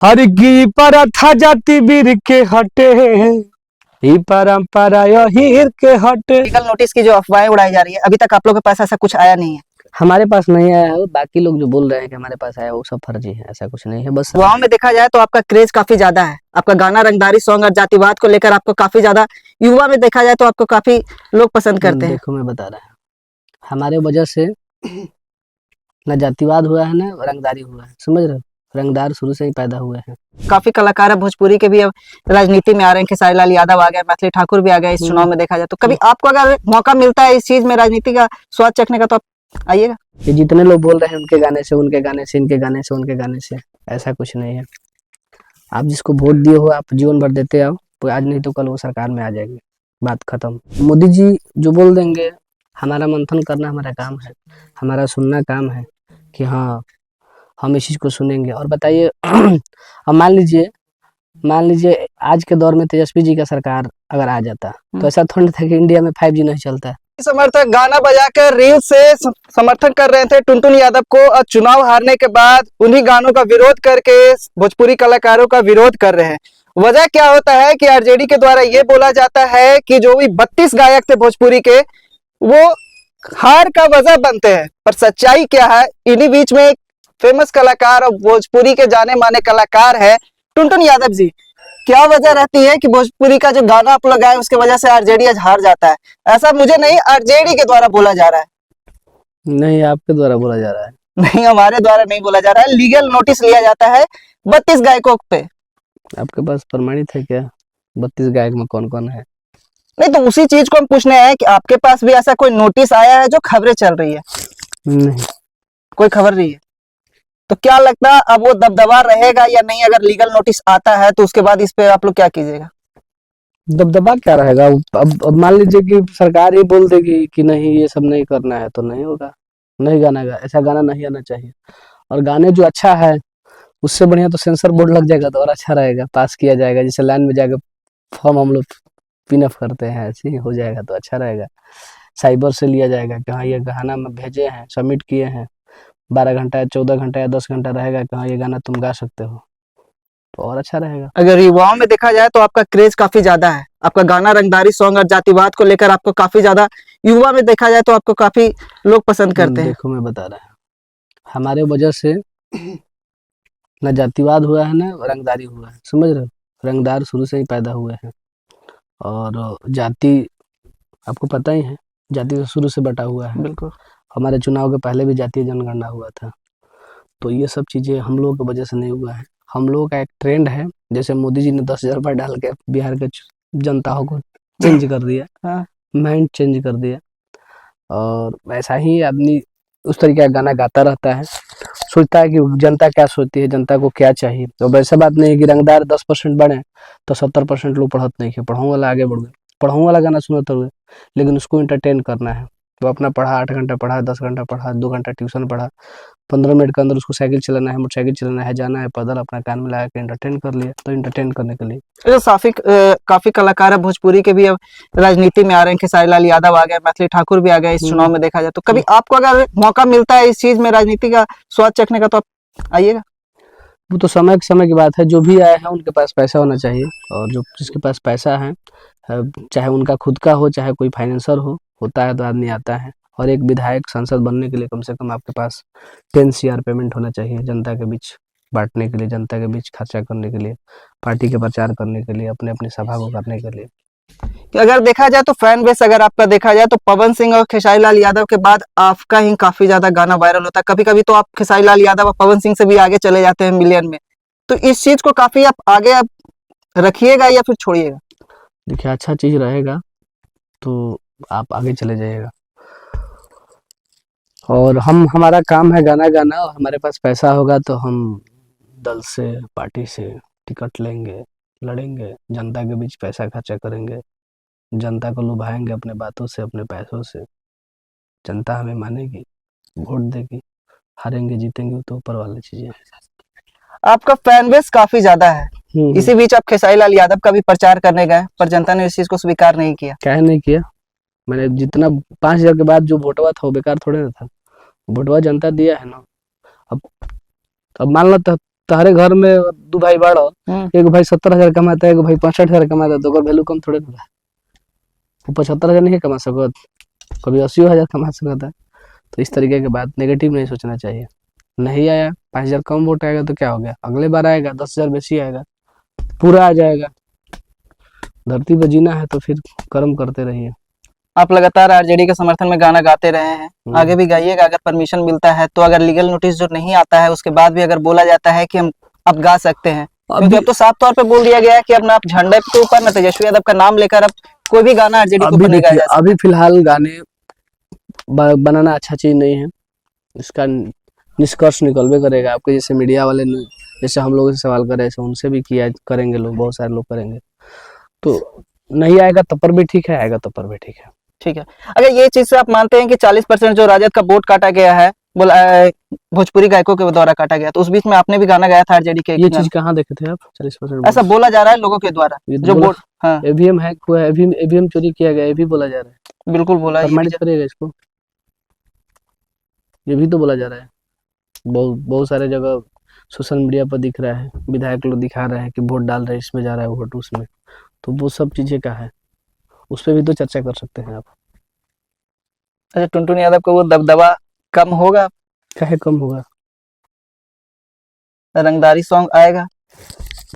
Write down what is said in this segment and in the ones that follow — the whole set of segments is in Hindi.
हर की प्रथा जाति वीर के हटे, ई परंपरा हीर के हटे। लीगल नोटिस की जो अफवाहें उड़ाई जा रही है, अभी तक आप लोगों के पास ऐसा कुछ आया नहीं है? हमारे पास नहीं आया है, बाकी लोग जो बोल रहे हैं कि हमारे पास आया वो सब फर्जी है, ऐसा कुछ नहीं है। बस युवाओं में देखा जाए तो आपका क्रेज काफी ज्यादा है, आपका गाना रंगदारी सॉन्ग और जातिवाद को लेकर आपको काफी ज्यादा, युवा में देखा जाए तो आपको काफी लोग पसंद करते हैं। देखो मैं बता रहा हूँ, हमारे वजह से न जातिवाद हुआ है न रंगदारी हुआ है, समझ रहे हो। रंगदार शुरू से ही पैदा हुए हैं। काफी कलाकार अब भोजपुरी के भी अब राजनीति में आ रहे हैं, खेसारी लाल यादव आ गए, मैथिली ठाकुर भी आ गए इस चुनाव में देखा जाए तो। कभी आपको अगर मौका मिलता है इस चीज में राजनीति का स्वाद चखने का तो आप आइएगा? ये जितने लोग बोल रहे हैं उनके गाने से, उनके गाने से, इनके गाने से, उनके गाने से, ऐसा कुछ नहीं है। आप जिसको वोट दिए हो आप जीवन भर देते आओ, तो आज नहीं तो कल वो सरकार में आ जाएगी, बात खत्म। मोदी जी जो बोल देंगे, हमारा मंथन करना हमारा काम है, हमारा सुनना काम है कि हाँ हम इस चीज़ को सुनेंगे। और बताइए अब मान लीजिए आज के दौर में तेजस्वी जी का सरकार अगर आ जाता तो ऐसा थोड़ा था कि इंडिया में 5G नहीं चलता। समर्थक गाना बजाकर रील से समर्थन कर रहे थे टुनटुन यादव को, और चुनाव हारने के बाद उन्हीं गानों का विरोध करके भोजपुरी कलाकारों का विरोध कर रहे हैं। वजह क्या होता है कि आरजेडी के द्वारा ये बोला जाता है कि जो भी 32 गायक थे भोजपुरी के, वो हार का वजह बनते हैं। पर सच्चाई क्या है, इन्हीं बीच में एक फेमस कलाकार और भोजपुरी के जाने माने कलाकार है टुनटुन यादव जी। क्या वजह रहती है कि भोजपुरी का जो गाना आप लोग गाए उसके वजह से आरजेडी आज हार जाता है? ऐसा मुझे नहीं, आरजेडी के द्वारा बोला जा रहा है। नहीं, आपके द्वारा बोला जा रहा है। नहीं, हमारे द्वारा नहीं बोला जा रहा है। लीगल नोटिस लिया जाता है 32 गायकों पे। आपके पास प्रमाणित है क्या 32 गायक में कौन कौन है? नहीं, तो उसी चीज को हम पूछने हैं कि आपके पास भी ऐसा कोई नोटिस आया है जो खबरें चल रही है? नहीं, कोई खबर नहीं है। तो क्या लगता है अब वो दबदबा रहेगा या नहीं? अगर लीगल नोटिस आता है तो उसके बाद इस पे आप लोग क्या कीजिएगा? दबदबा क्या रहेगा। अब मान लीजिए कि सरकार ही बोल देगी कि नहीं ये सब नहीं करना है तो नहीं होगा, नहीं गाना गा, ऐसा गाना नहीं आना चाहिए। और गाने जो अच्छा है उससे बढ़िया तो सेंसर बोर्ड लग जाएगा तो और अच्छा रहेगा, पास किया जाएगा। जैसे लाइन में जाकर फॉर्म हम लोग पिनअप करते हैं, ऐसे ही हो जाएगा तो अच्छा रहेगा। साइबर से लिया जाएगा कि हाँ ये गाना में भेजे हैं, सबमिट किए हैं, 12 घंटा या 14 घंटा या 10 घंटा रहेगा कि हाँ ये गाना तुम गा सकते हो, तो और अच्छा रहेगा। अगर युवाओं में देखा जाए तो आपका क्रेज काफी ज्यादा है, आपका गाना रंगदारी सॉन्ग और जातिवाद को लेकर आपको काफी ज्यादा, युवा में देखा जाए तो आपको काफी लोग पसंद करते हैं। देखो मैं बता रहा हूँ, हमारे वजह से न जातिवाद हुआ है न रंगदारी हुआ है, समझ रहे हो। रंगदार शुरू से ही पैदा हुए हैं और जाति आपको पता ही है, जाति तो शुरू से बटा हुआ है। बिल्कुल। हमारे चुनाव के पहले भी जातीय जनगणना हुआ था, तो ये सब चीज़ें हम लोगों की वजह से नहीं हुआ है। हम लोगों का एक ट्रेंड है, जैसे मोदी जी ने 10,000 रुपये डाल के बिहार के जनताओं को चेंज कर दिया, हाँ। माइंड चेंज कर दिया। और वैसा ही आदमी उस तरीके का गाना गाता रहता है, सोचता है कि जनता क्या सोचती है, जनता को क्या चाहिए। तो वैसा बात नहीं है कि रंगदार 10% बढ़े तो 70% लोग पढ़त नहीं है, पढ़ाऊँ वाला आगे बढ़ गए, पढ़ाऊँ वाला गाना सुनते हुए, लेकिन उसको इंटरटेन करना है तो अपना पढ़ा, 8 घंटा पढ़ा, 10 घंटा पढ़ा, 2 घंटा ट्यूशन पढ़ा, 15 मिनट के अंदर उसको साइकिल चलाना है, मोटरसाइकिल चलाना है, जाना है पैदल, अपना कान में लगा के इंटरटेन कर लिया, तो इंटरटेन करने के लिए। काफी कलाकार है भोजपुरी के भी अब राजनीति में आ रहे हैं, खेसारी लाल यादव आ गए, मैथिली ठाकुर भी आ गए इस चुनाव में देखा जाए तो। कभी आपको अगर मौका मिलता है इस चीज में राजनीति का स्वाद चखने का तो आप आइएगा? वो तो समय की बात है, जो भी आए हैं उनके पास पैसा होना चाहिए, और जो जिसके पास पैसा है, चाहे उनका खुद का हो चाहे कोई फाइनेंसर हो, होता है तो आदमी आता है। और एक विधायक सांसद बनने के लिए कम से कम आपके पास 10 CR पेमेंट होना चाहिए, जनता के बीच बांटने के लिए, जनता के बीच खर्चा करने के लिए, पार्टी के प्रचार करने के लिए, अपने अपनी सभा को करने के लिए। कि अगर देखा जाए तो फैन बेस अगर आपका देखा जाए तो पवन सिंह और खेसारी लाल यादव के बाद आपका ही काफी ज्यादा गाना वायरल होता है। कभी कभी तो आप खेसारी लाल यादव और पवन सिंह से भी आगे चले जाते हैं मिलियन में। तो इस चीज को काफी आप आगे आप रखिएगा या फिर छोड़िएगा? देखिए, अच्छा चीज रहेगा तो आप आगे चले जाइएगा, और हमारा काम है गाना गाना, और हमारे पास पैसा होगा तो हम दल से, पार्टी से टिकट लेंगे, लड़ेंगे, जनता के बीच पैसा खर्चा करेंगे, जनता को लुभाएंगे अपने बातों से, अपने पैसों से। जनता हमें मानेगी, वोट देगी, हारेंगे जीतेंगे तो ऊपर वाली चीजें हैं। आपका फैन बेस काफी ज्यादा है, इसी बीच आप खेसारी लाल यादव का भी प्रचार करने गए, पर जनता ने इस चीज को स्वीकार नहीं किया। क्या नहीं किया? मैंने जितना 5,000 के बाद जो वोटवा था वो बेकार थोड़े ना था, वोटवा जनता दिया है ना। अब मान लो तो तुम्हारे घर में 2 भाई बाड़ो, हम्म। एक भाई 70,000 कमाता है, एक भाई 65,000 कमाता है, तो ओकर वैल्यू कम थोड़े ना बा। वो 75,000 नहीं कमा सकत, कभी 80,000 कमा सकता है। तो इस तरीके की बात नेगेटिव नहीं सोचना चाहिए। नहीं आया, 5,000 कम वोट आएगा तो क्या हो गया, अगले बार आएगा 10,000 बेसी आएगा, पूरा आ जाएगा। धरती पर जीना है तो फिर कर्म करते रहिए। आप लगातार आरजेडी के समर्थन में गाना गाते रहे हैं, आगे भी गाइएगा अगर परमिशन मिलता है तो। अगर लीगल नोटिस जो नहीं आता है उसके बाद भी अगर बोला जाता है कि हम अब गा सकते हैं, क्योंकि अब तो साफ तौर पे बोल दिया गया है कि अब ना आप झंडे के ऊपर ना तेजस्वी यादव का नाम लेकर अब कोई भी गाना आरजेडी को अभी नहीं गाया देखिए, जा सकता। अभी फिलहाल गाने बनाना अच्छा चीज नहीं है, इसका निष्कर्ष निकलबे करेगा। आपके जैसे मीडिया वाले ने, जैसे हम लोगों से सवाल कर रहे हैं, उनसे भी किया करेंगे लोग, बहुत सारे लोग करेंगे। तो नहीं आएगा तब पर भी ठीक है, आएगा तब पर भी ठीक है। ठीक है, अगर ये चीज से आप मानते हैं कि 40% जो राजद का वोट काटा गया है बोला भोजपुरी गायकों के द्वारा काटा गया, तो उस बीच में आपने भी गाना गाया था आरजेडी के ये चीज कहाँ देखे थे आप? 40% ऐसा बोला जा रहा है लोगों के द्वारा ये तो जो बोला- वोट। हाँ ईवीएम हैक हुआ है, ईवीएम चोरी किया गया, ये भी बोला जा रहा है। बिल्कुल बोला, ये भी प्रमाणित करिएगा इसको, ये भी तो बोला जा रहा है। बहुत सारे जगह सोशल मीडिया पर दिख रहा है, विधायक लोग दिखा रहे हैं कि वोट डाल रहे हैं, इसमें जा रहा है वोट उसमें, तो वो सब चीजें क्या है, उस पर भी तो चर्चा कर सकते हैं आप। अच्छा, टुनटुन यादव को वो दबदबा कम होगा, काहे कम होगा? रंगदारी सॉन्ग आएगा?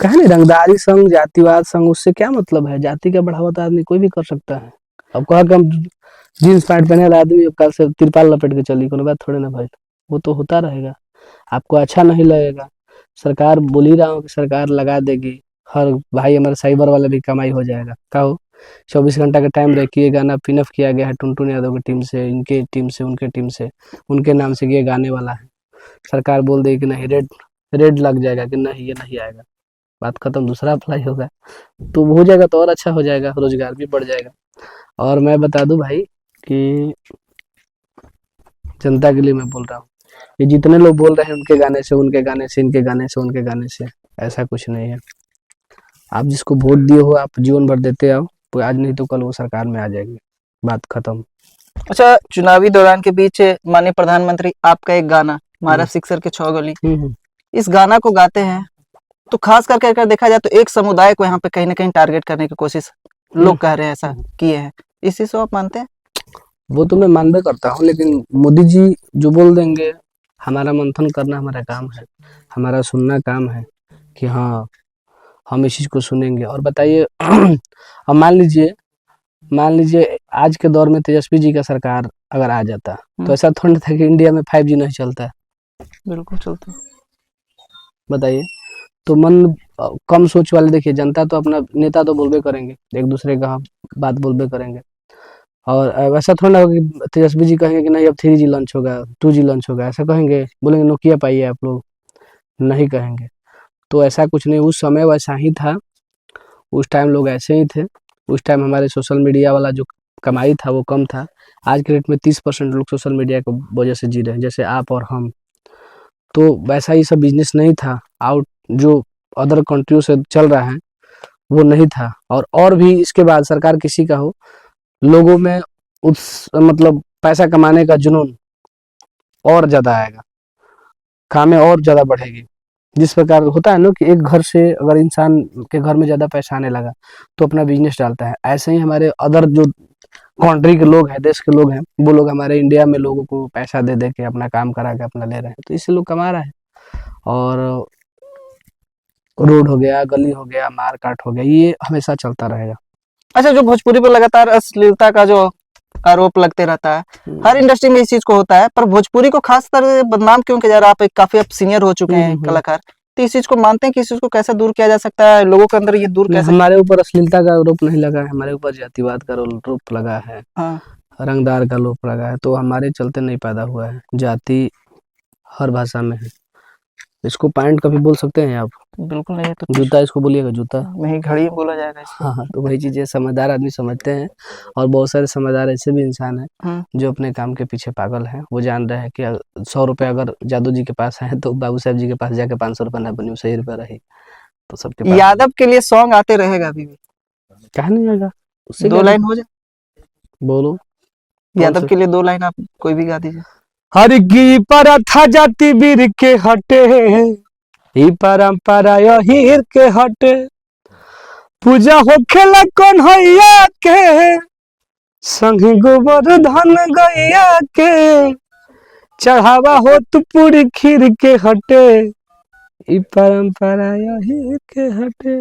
कहे नहीं, रंगदारी संग, जातिवाद संग, उससे क्या मतलब है? जाति का बढ़ावा तो आदमी कोई भी कर सकता है। अब कहा कि हम जीन्स पैंट पहने वाला आदमी अब कल से तिरपाल लपेट के चली, कोई बात थोड़े ना भाई, वो तो होता रहेगा। आपको अच्छा नहीं लगेगा, सरकार बोल ही रहा हूँ कि सरकार लगा देगी, हर भाई हमारे साइबर वाला भी कमाई हो जाएगा। क्या हो, 24 घंटा का टाइम रखिए, गाना पिनअप किया गया है टुनटुन यादव की टीम से, इनके टीम से, उनके टीम से, उनके नाम से ये गाने वाला है। सरकार बोल देगी कि नहीं, रेड लग जाएगा कि नहीं ये नहीं आएगा, बात खत्म, दूसरा अप्लाई होगा तो हो जाएगा, तो और अच्छा हो जाएगा, रोजगार भी बढ़ जाएगा। और मैं बता दूं भाई कि जनता के लिए मैं बोल रहा हूँ, ये जितने लोग बोल रहे हैं उनके गाने से, उनके गाने से, इनके गाने से, उनके गाने से, ऐसा कुछ नहीं है। आप जिसको वोट दिए हो, आप जीवन भर देते आओ, तो आज नहीं तो कल वो सरकार में आ जाएगी, बात खत्म। अच्छा, चुनावी दौरान के बीच माननीय प्रधानमंत्री आपका एक गाना महाराष्ट्र सिक्सर के 6 गोली, इस गाना को गाते हैं तो खास करके अगर देखा जाए तो एक समुदाय को यहाँ पे कहीं ना कहीं टारगेट करने की कोशिश लोग कह रहे हैं, ऐसा किए हैं, इस चीज को आप मानते हैं? वो तो मैं मानबे करता हूँ, लेकिन मोदी जी जो बोल देंगे, हमारा मंथन करना हमारा काम है, हमारा सुनना काम है कि हाँ हम इस चीज को सुनेंगे। और बताइए अब मान लीजिए आज के दौर में तेजस्वी जी का सरकार अगर आ जाता, तो ऐसा थोड़ा था कि इंडिया में 5G नहीं चलता है। बिल्कुल चलता, बताइए, तो कम सोच वाले, देखिए जनता तो अपना नेता तो बोलबे करेंगे, एक दूसरे का बात बोलबे करेंगे, और वैसा थोड़ा ना कि तेजस्वी जी कहेंगे कि नहीं अब 3G लॉन्च होगा, 2G लॉन्च होगा, ऐसा कहेंगे? बोलेंगे नोकिया पाइए आप लोग, नहीं कहेंगे। तो ऐसा कुछ नहीं, उस समय वैसा ही था, उस टाइम लोग ऐसे ही थे, उस टाइम हमारे सोशल मीडिया वाला जो कमाई था वो कम था। आज के डेट में 30% लोग सोशल मीडिया की वजह से जी रहे हैं, जैसे आप और हम। तो वैसा ही सब बिजनेस नहीं था, जो अदर कंट्रियों से चल रहा है वो नहीं था। और भी इसके बाद सरकार किसी का हो, लोगों में मतलब पैसा कमाने का जुनून और ज्यादा आएगा, कामें और ज्यादा बढ़ेगी। जिस प्रकार होता है ना कि एक घर से अगर इंसान के घर में ज्यादा पैसा आने लगा तो अपना बिजनेस डालता है, ऐसे ही हमारे अदर जो कंट्री के लोग हैं, देश के लोग हैं, वो लोग हमारे इंडिया में लोगों को पैसा दे दे के अपना काम करा के अपना ले रहे हैं, तो इससे लोग कमा रहा है। और रोड हो गया, गली हो गया, मार काट हो गया, ये हमेशा चलता रहेगा। अच्छा, जो भोजपुरी पर लगातार अश्लीलता का जो आरोप लगते रहता है, हर इंडस्ट्री में इस चीज को होता है, पर भोजपुरी को खास तरह से बदनाम क्यों किया जा रहा है? आप एक काफी सीनियर हो चुके हैं कलाकार, तो इस चीज को मानते हैं कि इस चीज को कैसे दूर किया जा सकता है, लोगों के अंदर ये दूर कैसे? हमारे ऊपर अश्लीलता का आरोप नहीं लगा है, हमारे ऊपर जातिवाद का आरोप लगा है, हाँ, रंगदार का आरोप लगा है, तो हमारे चलते नहीं पैदा हुआ है। जाति हर भाषा में है, इसको पैंट कभी बोल सकते हैं आप? बिल्कुल नहीं, तो जूता इसको बोलिएगा, जूता। नहीं, घड़ी बोला जाएगा इसको। हाँ, तो वही चीजें समझदार आदमी समझते हैं, और बहुत सारे समझदार ऐसे भी इंसान हैं जो अपने काम के पीछे पागल हैं। वो जान रहे हैं कि 100 रुपये अगर जादू जी के पास है तो बाबू साहब जी के पास जाके 500 रुपये ना बनी, 100 रुपये रही, तो सबके पास। यादव के लिए सॉन्ग आते रहेगा अभी भी, क्या नहीं आएगा? उससे 2 लाइन हो जाए, बोलो, यादव के लिए 2 लाइन आप कोई भी गा दीजिए। हर की पर था जाति वीर के हटे, ई परंपरा यहीर के हटे पूजा होखेला कन्हैया के संग गोवर्धन गैया के चढ़ावा हो तू पूरी खीर के हटे ई परंपरा यहीर के हटे।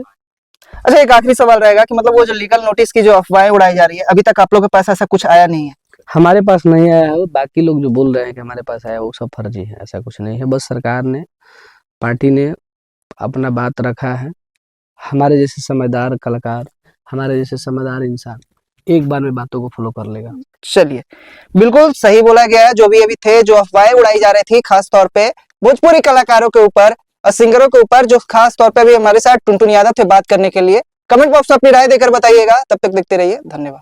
अच्छा, एक आखिरी सवाल रहेगा कि मतलब वो जो लीगल नोटिस की जो अफवाहें उड़ाई जा रही है, अभी तक आप लोगों के पास ऐसा कुछ आया नहीं है? हमारे पास नहीं आया है, बाकी लोग जो बोल रहे हैं कि हमारे पास आया वो सब फर्जी है, ऐसा कुछ नहीं है। बस सरकार ने, पार्टी ने अपना बात रखा है। हमारे जैसे समझदार कलाकार, हमारे जैसे समझदार इंसान एक बार में बातों को फॉलो कर लेगा। चलिए, बिल्कुल सही बोला गया है। जो भी अभी थे, जो अफवाहें उड़ाई जा रही थी खास तौर पे भोजपुरी कलाकारों के ऊपर और सिंगरों के ऊपर, जो खास तौर पे भी हमारे साथ टुनटुन यादव थे बात करने के लिए। कमेंट बॉक्स में अपनी राय देकर बताइएगा। तब तक देखते रहिए, धन्यवाद।